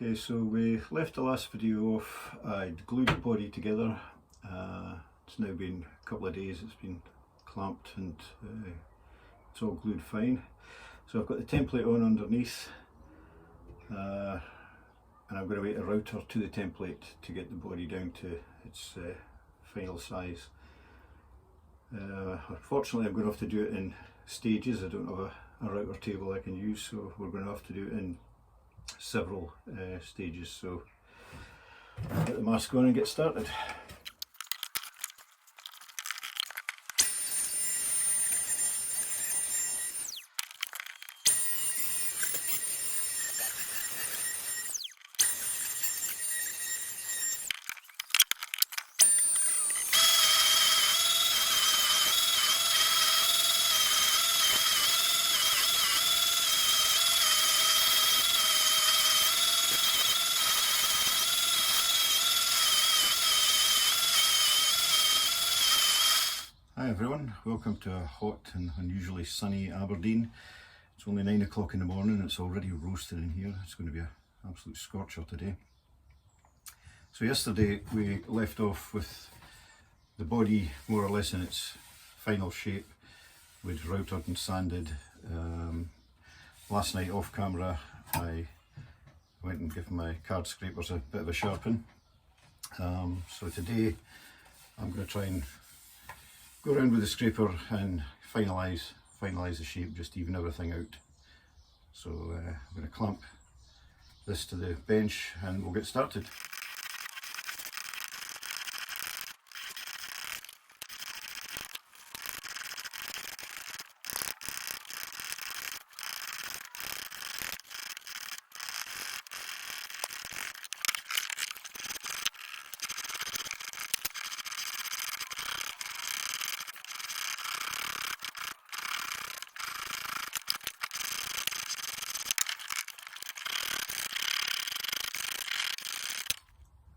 Okay, so we left the last video off. I'd glued the body together. It's now been a couple of days, it's been clamped and it's all glued fine. So I've got the template on underneath and I'm going to wait a router to the template to get the body down to its final size. Unfortunately I'm going to have to do it in stages. I don't have a router table I can use, so we're going to have to do it in several stages. So I'll get the mask on and get started. Hi everyone, welcome to a hot and unusually sunny Aberdeen. It's only 9 o'clock in the morning and it's already roasting in here. It's going to be an absolute scorcher today. So yesterday we left off with the body more or less in its final shape. We'd routered and sanded. Last night off camera I went and gave my card scrapers a bit of a sharpen. So today I'm going to try and go around with the scraper and finalise the shape, just even everything out. So I'm going to clamp this to the bench and we'll get started.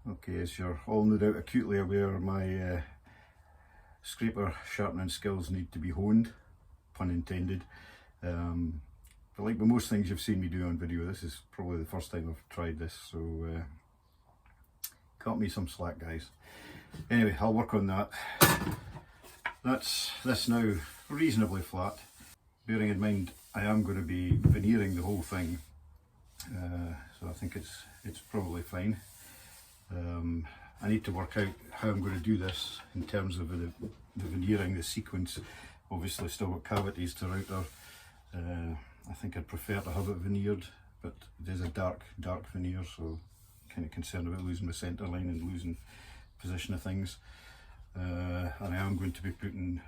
Okay, as you're all no doubt acutely aware, my scraper sharpening skills need to be honed, pun intended. But like with most things you've seen me do on video, this is probably the first time I've tried this, so cut me some slack, guys. Anyway, I'll work on that. That's this now reasonably flat, bearing in mind I am going to be veneering the whole thing, so I think it's probably fine. I need to work out how I'm going to do this in terms of the veneering, the sequence. Obviously still got cavities to router. I think I'd prefer to have it veneered, but it is a dark veneer, so kind of concerned about losing the centre line and losing position of things. And I am going to be putting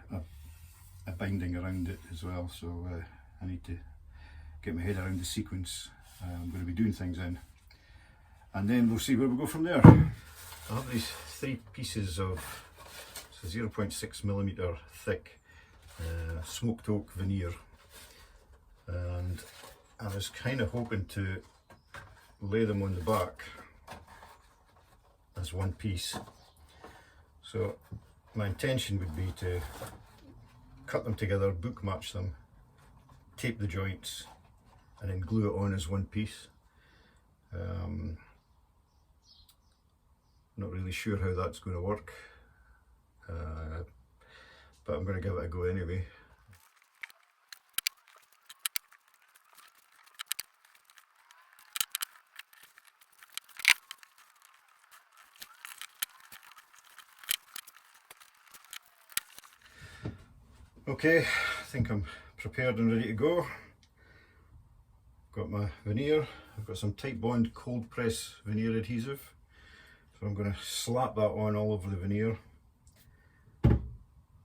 a binding around it as well, so I need to get my head around the sequence I'm going to be doing things in. And then we'll see where we go from there. I have these 3 pieces of 0.6mm thick smoked oak veneer, and I was kind of hoping to lay them on the back as one piece. So my intention would be to cut them together, book match them, tape the joints, and then glue it on as one piece. Not really sure how that's going to work, but I'm going to give it a go anyway. Okay, I think I'm prepared and ready to go. Got my veneer, I've got some Titebond cold press veneer adhesive. So I'm going to slap that on all over the veneer,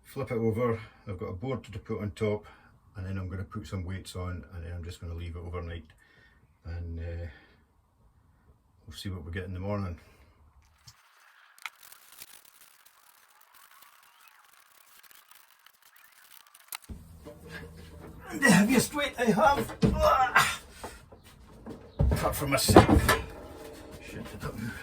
flip it over. I've got a board to put on top, and then I'm going to put some weights on, and then I'm just going to leave it overnight, and we'll see what we get in the morning. The heaviest weight I have, apart from myself. Shit, did that move?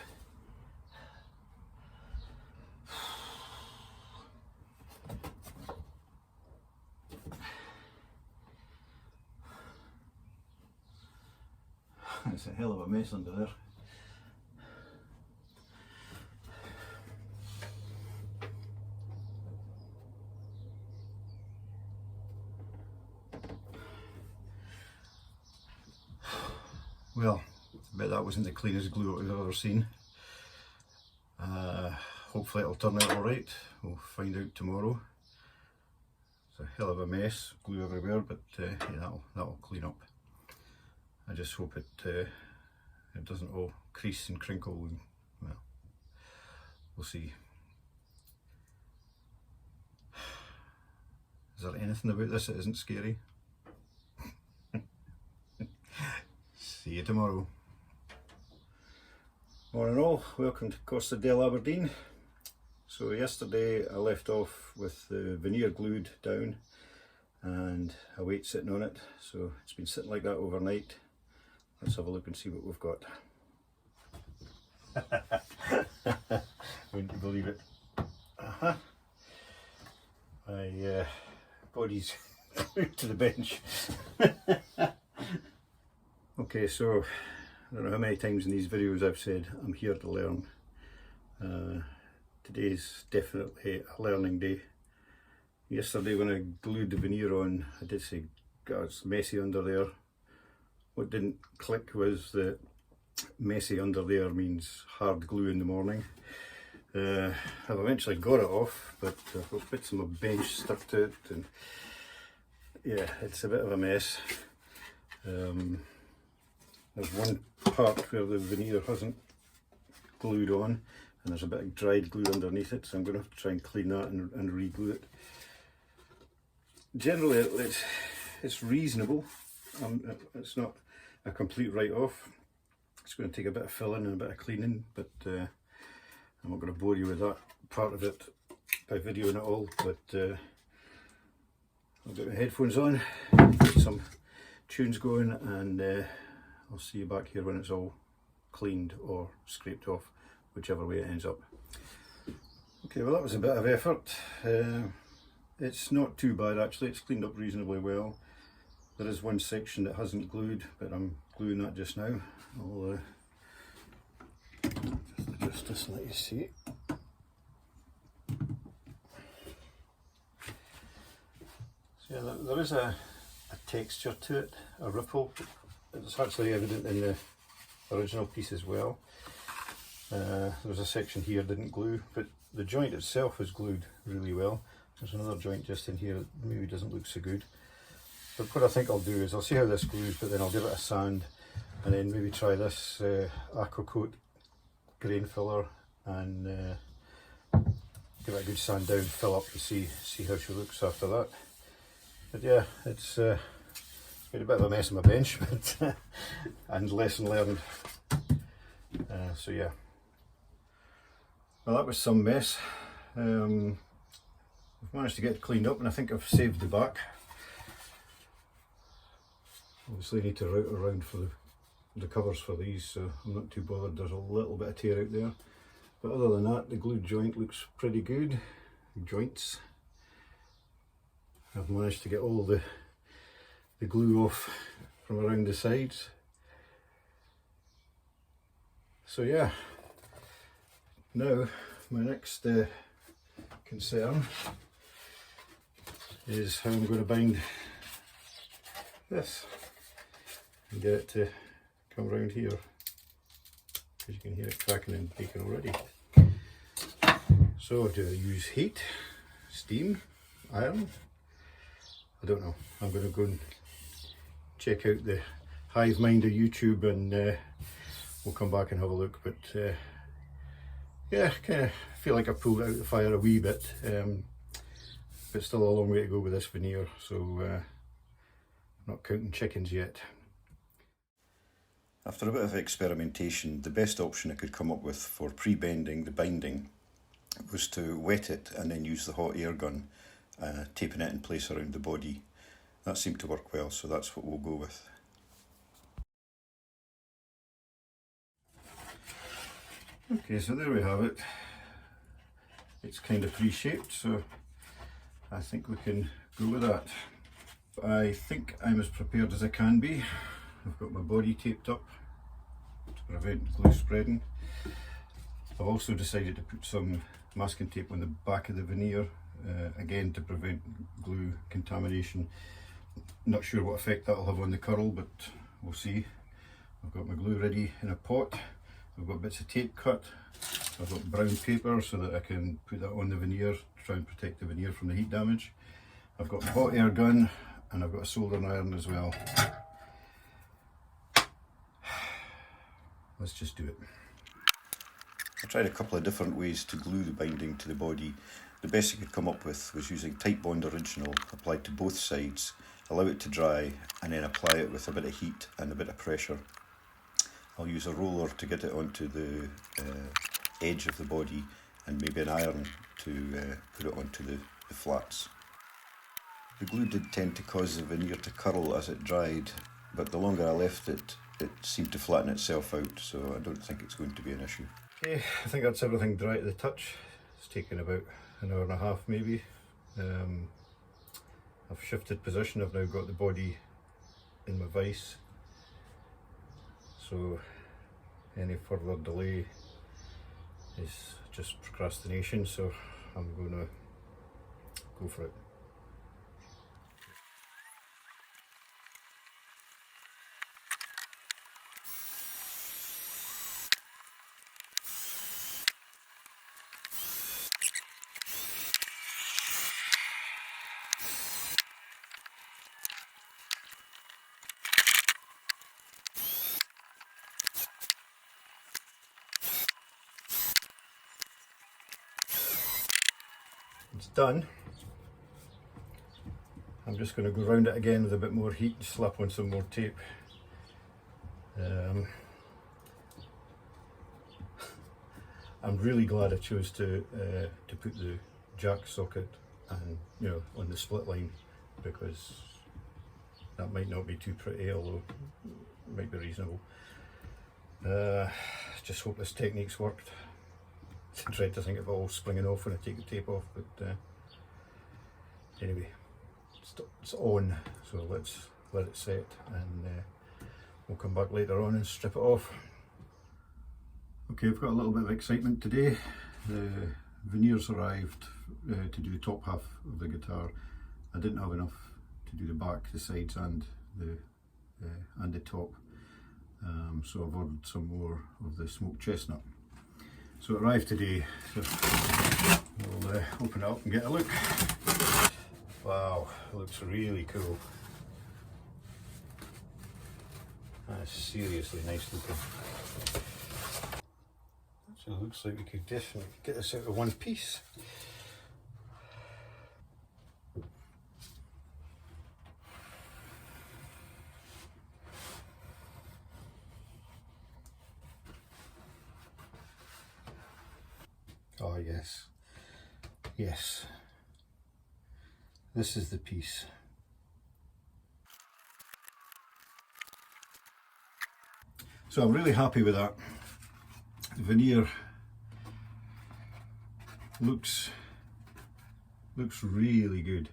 It's a hell of a mess under there. Well, I bet that wasn't the cleanest glue I've ever seen. Hopefully it'll turn out alright. We'll find out tomorrow. It's a hell of a mess, glue everywhere, but yeah, that'll clean up. I just hope it doesn't all crease and crinkle, and well, we'll see. Is there anything about this that isn't scary? See you tomorrow. Morning all, welcome to Costa del Aberdeen. So yesterday I left off with the veneer glued down and a weight sitting on it. So it's been sitting like that overnight. Let's have a look and see what we've got. Wouldn't you believe it? My body's glued to the bench. Okay, so I don't know how many times in these videos I've said I'm here to learn. Today's definitely a learning day. Yesterday when I glued the veneer on, I did say, God, it's messy under there. What didn't click was that messy under there means hard glue in the morning. I've eventually got it off, but I've got bits of my bench stuck to it, and yeah, it's a bit of a mess. There's one part where the veneer hasn't glued on, and there's a bit of dried glue underneath it, so I'm going to have to try and clean that and re-glue it. Generally it's reasonable. It's not a complete write-off. It's going to take a bit of filling and a bit of cleaning, but I'm not going to bore you with that part of it by videoing it all. But I'll get my headphones on, get some tunes going, and I'll see you back here when it's all cleaned or scraped off, whichever way it ends up. Okay, well that was a bit of effort. It's not too bad actually, it's cleaned up reasonably well. There is one section that hasn't glued, but I'm gluing that just now. I'll just adjust this and let you see. So yeah, there is a texture to it, a ripple. It's actually evident in the original piece as well. There was a section here that didn't glue, but the joint itself is glued really well. There's another joint just in here that maybe doesn't look so good. But what I think I'll do is I'll see how this glues, but then I'll give it a sand and then maybe try this Aqua Coat grain filler and give it a good sand down, fill up to see how she looks after that. But yeah, it's made a bit of a mess on my bench, but and lesson learned. So yeah, well that was some mess. I've managed to get it cleaned up, and I think I've saved the back. Obviously I need to route around for the covers for these, so I'm not too bothered. There's a little bit of tear out there, but other than that the glued joint looks pretty good. Joints. I've managed to get all the glue off from around the sides. So yeah, now my next concern is how I'm going to bind this and get it to come around here, because you can hear it cracking and breaking already. So do I use heat, steam, iron? I don't know. I'm going to go and check out the hive mind of YouTube, and we'll come back and have a look. But yeah, kind of feel like I pulled it out of the fire a wee bit, but still a long way to go with this veneer, so not counting chickens yet. After a bit of experimentation, the best option I could come up with for pre-bending the binding was to wet it and then use the hot air gun, taping it in place around the body. That seemed to work well, so that's what we'll go with. Okay, so there we have it. It's kind of pre-shaped, so I think we can go with that. I think I'm as prepared as I can be. I've got my body taped up to prevent glue spreading. I've also decided to put some masking tape on the back of the veneer, again to prevent glue contamination. Not sure what effect that'll have on the curl, but we'll see. I've got my glue ready in a pot. I've got bits of tape cut. I've got brown paper so that I can put that on the veneer to try and protect the veneer from the heat damage. I've got my hot air gun and I've got a soldering iron as well. Let's just do it. I tried a couple of different ways to glue the binding to the body. The best I could come up with was using Titebond Original applied to both sides, allow it to dry and then apply it with a bit of heat and a bit of pressure. I'll use a roller to get it onto the edge of the body and maybe an iron to put it onto the flats. The glue did tend to cause the veneer to curl as it dried, but the longer I left it, it seemed to flatten itself out, so I don't think it's going to be an issue. Okay, I think that's everything dry to the touch. It's taken about an hour and a half maybe. I've shifted position, I've now got the body in my vise, so any further delay is just procrastination, so I'm going to go for it. It's done. I'm just going to go round it again with a bit more heat and slap on some more tape. I'm really glad I chose to put the jack socket and on the split line, because that might not be too pretty, although it might be reasonable. Just hope this technique's worked. I dread to think of it all springing off when I take the tape off, but anyway, it's on, so let's let it set and we'll come back later on and strip it off. Okay, I've got a little bit of excitement today. The veneers arrived to do the top half of the guitar. I didn't have enough to do the back, the sides and the top, so I've ordered some more of the smoked chestnut. So it arrived today, so we'll open it up and get a look. Wow, it looks really cool. That's seriously nice looking. So it looks like we could definitely get this out of one piece. Oh yes, yes, this is the piece. So I'm really happy with that. The veneer looks really good.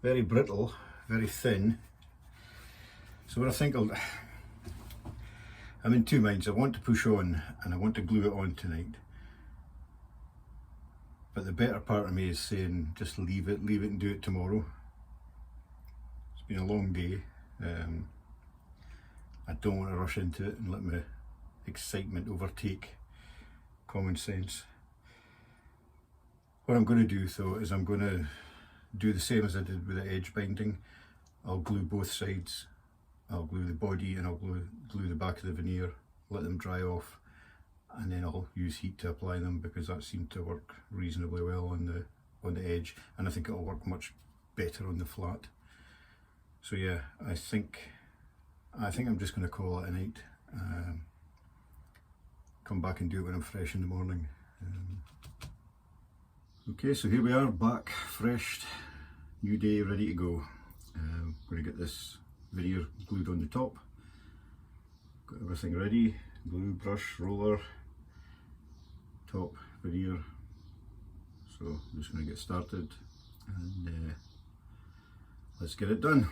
Very brittle, very thin. So what I think I'm in two minds. I want to push on and I want to glue it on tonight. But the better part of me is saying just leave it and do it tomorrow. It's been a long day. I don't want to rush into it and let my excitement overtake common sense. What I'm going to do though is I'm going to do the same as I did with the edge binding. I'll glue both sides. I'll glue the body and I'll glue the back of the veneer, let them dry off, and then I'll use heat to apply them, because that seemed to work reasonably well on the edge, and I think it'll work much better on the flat. So yeah, I think I'm just going to call it a night. Come back and do it when I'm fresh in the morning. Okay, so here we are, back, fresh, new day, ready to go. I'm going to get this veneer glued on the top. Got everything ready, glue, brush, roller, top, veneer. So I'm just going to get started and let's get it done.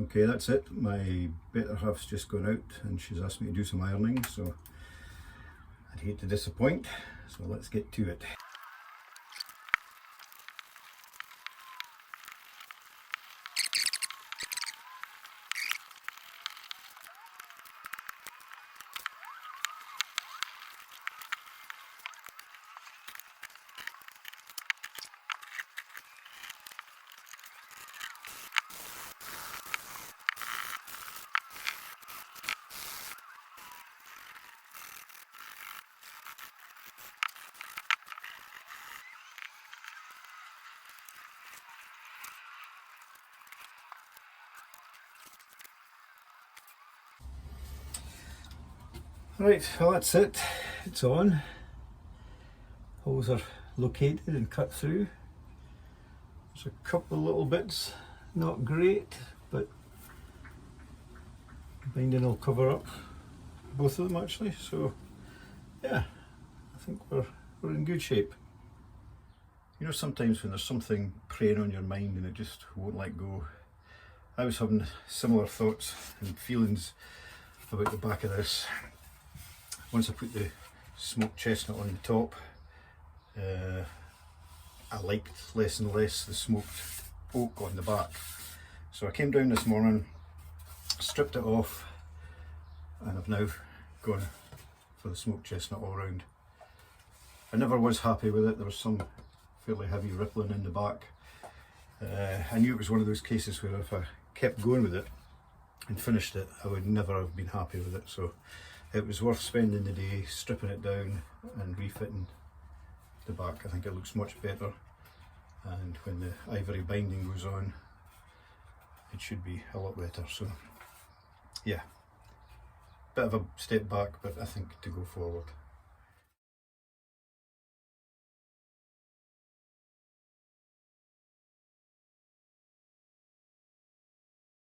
Okay, that's it. My better half's just gone out and she's asked me to do some ironing, so I'd hate to disappoint, so let's get to it. Right, well that's it. It's on. Holes are located and cut through. There's a couple of little bits, not great, but binding will cover up both of them actually. So yeah, I think we're in good shape. You know, sometimes when there's something preying on your mind and it just won't let go. I was having similar thoughts and feelings about the back of this. Once I put the smoked chestnut on the top, I liked less and less the smoked oak on the back. So I came down this morning, stripped it off, and I've now gone for the smoked chestnut all round. I never was happy with it. There was some fairly heavy rippling in the back. I knew it was one of those cases where if I kept going with it and finished it, I would never have been happy with it. So it was worth spending the day stripping it down and refitting the back. I think it looks much better, and when the ivory binding goes on, it should be a lot better. So yeah, bit of a step back, but I think to go forward.